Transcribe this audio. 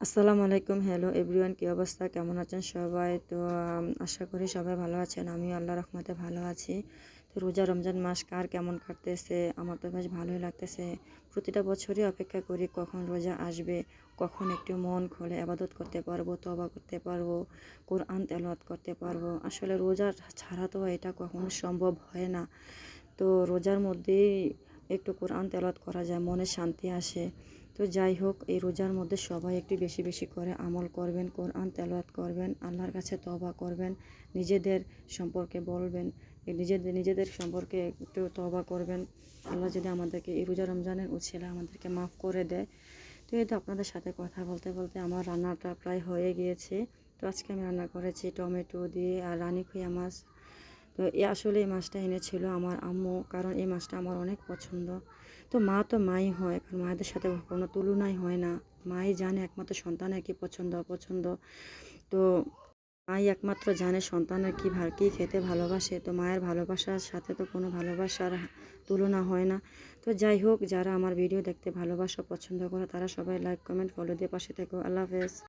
আসসালামু আলাইকুম। Hello everyone, কী অবস্থা, কেমন আছেন সবাই? তো আশা করি সবাই ভালো আছেন। আমিও আল্লাহর রহমতে ভালো আছি। তো রোজা রমজান মাস কার কেমন কাটতেছে? আমার তো বেশ ভালোই লাগতেছে। প্রতিটা বছরই অপেক্ষা করি কখন রোজা আসবে, কখন একটু মন খুলে ইবাদত করতে পারবো, তওবা করতে পারবো, কোরআন তেলাওয়াত করতে পারবো। আসলে রোজা ছাড়া তো এটা কখনো সম্ভব হয় না। তো রোজার মধ্যেই একটু কোরআন তেলাওয়াত করা যায়, মনে শান্তি আসে। তো যাই হোক, এই রোজার মধ্যে সবাই একটু বেশি বেশি করে আমল করবেন, কোরআন তেলাওয়াত করবেন, আল্লাহর কাছে তওবা করবেন, নিজেদের সম্পর্কে বলবেন, নিজেদের সম্পর্কে একটু তওবা করবেন। আল্লাহ যদি আমাদেরকে এই রোজা রমজানের উছিলায় আমাদেরকে মাফ করে দেয়। তো এই তো আপনাদের সাথে কথা বলতে বলতে আমার রান্নাটা প্রায় হয়ে গিয়েছে। তো আজকে আমি রান্না করেছি টমেটো দিয়ে আর রানীখুঁইয়া মাছ। তো আসলে এই মাছটা এনেছিল আমার আম্মু, কারণ এই মাছটা আমার অনেক পছন্দ। তো মা তো মাই হয়, কারণ মায়েদের সাথে কোনো তুলনাই হয় না। মাই জানে একমাত্র সন্তানের কী পছন্দ অপছন্দ। তো মাই একমাত্র জানে সন্তানের কী খেতে ভালোবাসে। তো মায়ের ভালোবাসার সাথে তো কোনো ভালোবাসার তুলনা হয় না। তো যাই হোক, যারা আমার ভিডিও দেখতে ভালোবাসা পছন্দ করে তারা সবাই লাইক কমেন্ট ফলো দিয়ে পাশে থেকো। আল্লাহ হাফেজ।